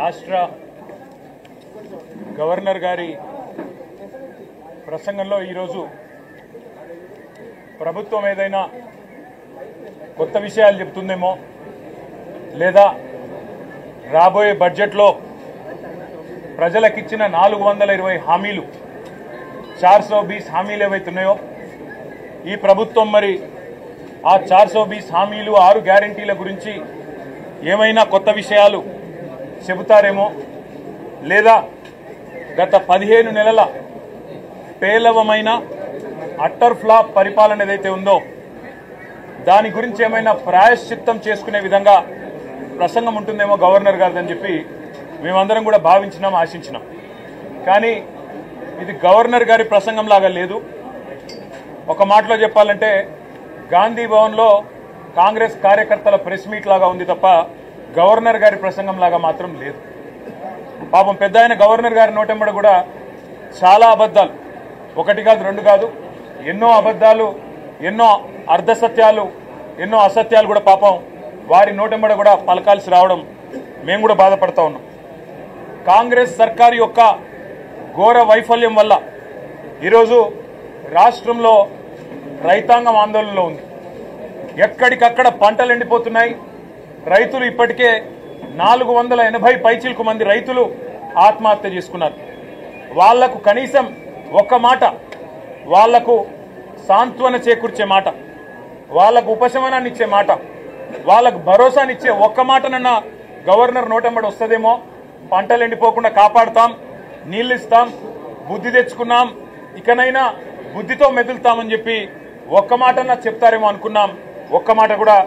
రాష్ట్ర గవర్నర్ గారి ప్రసంగంలో ఈరోజు ప్రభుత్వం ఏదైనా కొత్త విషయాలు చెప్తుందేమో లేదా రాబోయే బడ్జెట్లో ప్రజలకు ఇచ్చిన 420 హామీలు 420 హామీలు ఏవైతున్నాయో ఈ ప్రభుత్వం మరి ఆ 420 హామీలు 6 గ్యారెంటీల గురించి ఏమైనా కొత్త విషయాలు చెబుతారేమో లేదా గత 15 నెలల పేలవమైన అట్టర్ ఫ్లాప్ పరిపాలన ఏదైతే ఉందో దాని గురించి ఏమైనా ప్రాయశ్చిత్తం చేసుకునే విధంగా ప్రసంగం ఉంటుందేమో గవర్నర్ గారిదని చెప్పి మేమందరం కూడా భావించినాం, ఆశించినాం. కానీ ఇది గవర్నర్ గారి ప్రసంగం లాగా లేదు. ఒక మాటలో చెప్పాలంటే గాంధీ భవన్లో కాంగ్రెస్ కార్యకర్తల ప్రెస్ మీట్ లాగా ఉంది తప్ప గవర్నర్ గారి ప్రసంగం లాగా మాత్రం లేదు. పాపం పెద్ద ఆయన గవర్నర్ గారి నోటెంబడ కూడా చాలా అబద్ధాలు, ఒకటి కాదు రెండు కాదు, ఎన్నో అబద్ధాలు, ఎన్నో అర్ధసత్యాలు, ఎన్నో అసత్యాలు కూడా పాపం వారి నోటెంబడ కూడా పలకాల్సి రావడం మేము కూడా బాధపడతా ఉన్నాం. కాంగ్రెస్ సర్కారు యొక్క ఘోర వైఫల్యం వల్ల ఈరోజు రాష్ట్రంలో రైతాంగం ఆందోళనలో ఉంది. ఎక్కడికక్కడ పంటలు ఎండిపోతున్నాయి. రైతులు ఇప్పటికే 480 పైచిలకు మంది రైతులు ఆత్మహత్య చేసుకున్నారు. వాళ్లకు కనీసం ఒక్క మాట, వాళ్లకు సాంత్వన చేకూర్చే మాట, వాళ్లకు ఉపశమనాన్ని ఇచ్చే మాట, వాళ్లకు భరోసానిచ్చే ఒక్క మాటనన్నా గవర్నర్ నోటెంబడి వస్తుందేమో. పంటలు ఎండిపోకుండా కాపాడుతాం, నీళ్ళు ఇస్తాం, బుద్ధి తెచ్చుకున్నాం, ఇకనైనా బుద్ధితో మెదులుతామని చెప్పి ఒక్క మాటన్నా చెప్తారేమో అనుకున్నాం. ఒక్క మాట కూడా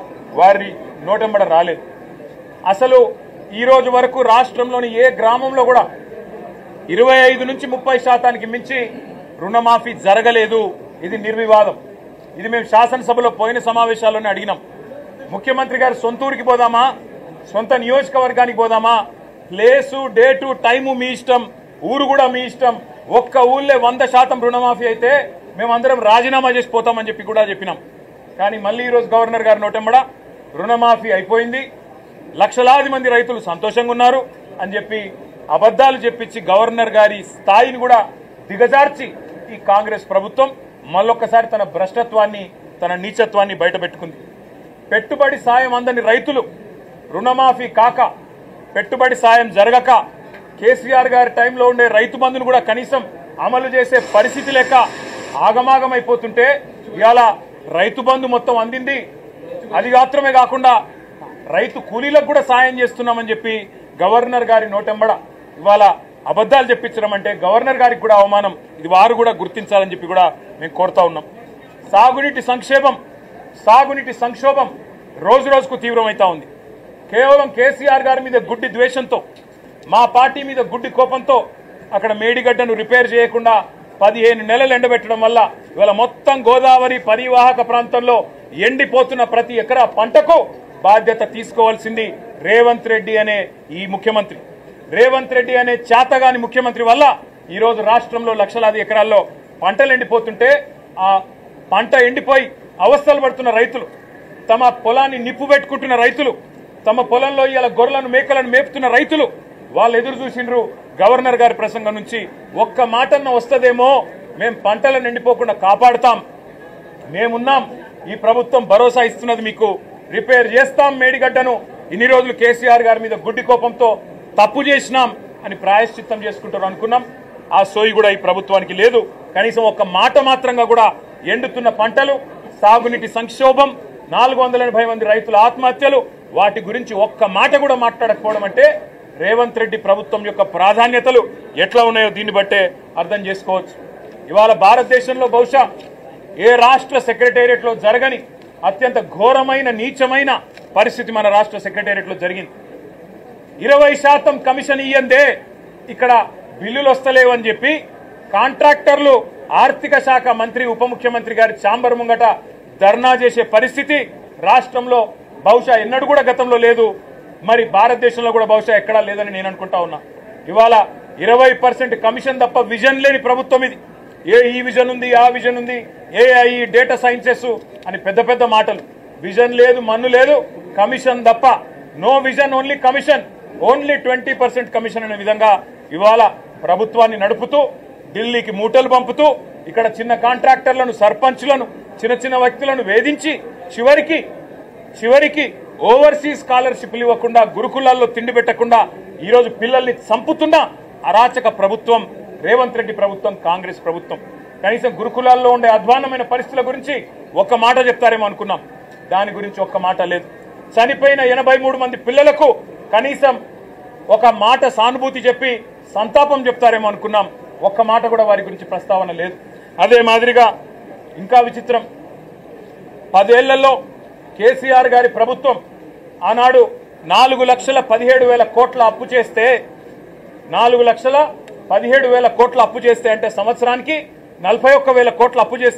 వారి నోటెంబడ రాలేదు. అసలు ఈ రోజు వరకు రాష్ట్రంలోని ఏ గ్రామంలో కూడా 25 నుంచి 30% మించి రుణమాఫీ జరగలేదు. ఇది నిర్వివాదం. ఇది మేము శాసనసభలో పోయిన సమావేశాల్లోనే అడిగినాం. ముఖ్యమంత్రి గారు సొంత ఊరికి పోదామా, సొంత నియోజకవర్గానికి పోదామా, ప్లేసు డేటు టైము మీ ఇష్టం, ఊరు కూడా మీ ఇష్టం. ఒక్క ఊళ్ళే 100% రుణమాఫీ అయితే మేమందరం రాజీనామా చేసిపోతామని చెప్పి కూడా చెప్పినాం. కానీ మళ్ళీ ఈరోజు గవర్నర్ గారి నోటెంబడ రుణమాఫీ అయిపోయింది, లక్షలాది మంది రైతులు సంతోషంగా ఉన్నారు అని చెప్పి అబద్ధాలు చెప్పించి గవర్నర్ గారి స్థాయిని కూడా దిగజార్చి ఈ కాంగ్రెస్ ప్రభుత్వం మళ్ళొక్కసారి తన భ్రష్టత్వాన్ని, తన నీచత్వాన్ని బయటపెట్టుకుంది. పెట్టుబడి సాయం అందని రైతులు రుణమాఫీ కాక, పెట్టుబడి సాయం జరగక, కేసీఆర్ గారి టైంలో ఉండే రైతు బంధును కూడా కనీసం అమలు చేసే పరిస్థితి లేక ఆగమాగమైపోతుంటే ఇవాళ రైతు బంధు మొత్తం అందింది. అది మాత్రమే కాకుండా రైతు కూలీలకు కూడా సాయం చేస్తున్నామని చెప్పి గవర్నర్ గారి నోటెంబడ ఇవాళ అబద్ధాలు చెప్పించడం అంటే గవర్నర్ గారికి కూడా అవమానం. ఇది వారు కూడా గుర్తించాలని చెప్పి కూడా మేము కోరుతా ఉన్నాం. సాగునీటి సంక్షోభం రోజు రోజుకు తీవ్రమవుతా ఉంది. కేవలం కేసీఆర్ గారి మీద గుడ్డి ద్వేషంతో, మా పార్టీ మీద గుడ్డి కోపంతో అక్కడ మేడిగడ్డను రిపేర్ చేయకుండా 15 నెలలు ఎండబెట్టడం వల్ల ఇవాళ మొత్తం గోదావరి పరివాహక ప్రాంతంలో ఎండిపోతున్న ప్రతి ఎకరా పంటకు బాధ్యత తీసుకోవాల్సింది రేవంత్ రెడ్డి అనే ఈ ముఖ్యమంత్రి. రేవంత్ రెడ్డి అనే చేతగాని ముఖ్యమంత్రి వల్ల ఈరోజు రాష్ట్రంలో లక్షలాది ఎకరాల్లో పంటలు ఎండిపోతుంటే, ఆ పంట ఎండిపోయి అవస్థలు పడుతున్న రైతులు, తమ పొలాన్ని నిప్పు పెట్టుకుంటున్న రైతులు, తమ పొలంలో ఇలా గొర్రెలను మేకలను మేపుతున్న రైతులు వాళ్ళు ఎదురు చూసిండ్రు గవర్నర్ గారి ప్రసంగం నుంచి. ఒక్క మాటన్న వస్తదేమో, మేం పంటలను ఎండిపోకుండా కాపాడుతాం, మేమున్నాం, ఈ ప్రభుత్వం భరోసా ఇస్తున్నది, మీకు రిపేర్ చేస్తాం మేడిగడ్డను, ఇన్ని రోజులు కేసీఆర్ గారి మీద గుడ్డి కోపంతో తప్పు చేసినాం అని ప్రాయశ్చిత్తం చేసుకుంటారు అనుకున్నాం. ఆ సోయి కూడా ఈ ప్రభుత్వానికి లేదు. కనీసం ఒక్క మాట మాత్రంగా కూడా ఎండుతున్న పంటలు, సాగునీటి సంక్షోభం, 480 మంది రైతుల ఆత్మహత్యలు, వాటి గురించి ఒక్క మాట కూడా మాట్లాడకపోవడం అంటే రేవంత్ రెడ్డి ప్రభుత్వం యొక్క ప్రాధాన్యతలు ఎట్లా ఉన్నాయో దీన్ని బట్టే అర్థం చేసుకోవచ్చు. ఇవాళ భారతదేశంలో బహుశా ఏ రాష్ట్ర సెక్రటేరియట్లో జరగని అత్యంత ఘోరమైన నీచమైన పరిస్థితి మన రాష్ట్ర సెక్రటేరియట్లో జరిగింది. 20% కమిషన్ ఇయ్యందే ఇక్కడ బిల్లులు వస్తలేవని చెప్పి కాంట్రాక్టర్లు ఆర్థిక శాఖ మంత్రి, ఉప ముఖ్యమంత్రి గారి ఛాంబర్ ముంగట ధర్నా చేసే పరిస్థితి రాష్ట్రంలో బహుశా ఎన్నడూ కూడా గతంలో లేదు. మరి భారతదేశంలో కూడా బహుశా ఎక్కడా లేదని నేను అనుకుంటా ఉన్నా. ఇవాళ 20% కమిషన్ తప్ప విజన్ లేని ప్రభుత్వం ఇది. ఈ విజన్ ఉంది, ఆ విజన్ ఉంది, ఏఐ, డేటా సైన్సెస్ అని పెద్ద పెద్ద మాటలు. విజన్ లేదు, మన్ను లేదు, కమిషన్ తప్ప. No vision only commission. Only 20% commission అనే విధంగా ఇవాళ ప్రభుత్వాన్ని నడుపుతూ ఢిల్లీకి మూటలు పంపుతూ ఇక్కడ చిన్న కాంట్రాక్టర్లను సర్పంచ్లను చిన్న చిన్న వ్యక్తులను వేధించి చివరికి ఓవర్సీస్ స్కాలర్షిప్లు ఇవ్వకుండా గురుకులాల్లో తిండి పెట్టకుండా ఈరోజు పిల్లల్ని చంపుతున్న అరాచక ప్రభుత్వం రేవంత్ రెడ్డి ప్రభుత్వం, కాంగ్రెస్ ప్రభుత్వం. కనీసం గురుకులాల్లో ఉండే అధ్వాన్నమైన పరిస్థితుల గురించి ఒక్క మాట చెప్తారేమో అనుకున్నాం. దాని గురించి ఒక్క మాట లేదు. చనిపోయిన 83 మంది పిల్లలకు కనీసం ఒక మాట సానుభూతి చెప్పి సంతాపం చెప్తారేమో అనుకున్నాం. ఒక్క మాట కూడా వారి గురించి ప్రస్తావన లేదు. అదే మాదిరిగా ఇంకా విచిత్రం, 10 ఏళ్లలో కేసీఆర్ గారి ప్రభుత్వం ఆనాడు 4,17,000 కోట్ల అప్పు చేస్తే 4,17,000 కోట్ల అప్పు చేస్తే అంటే సంవత్సరానికి 41,000 కోట్ల అప్పు చేస్తే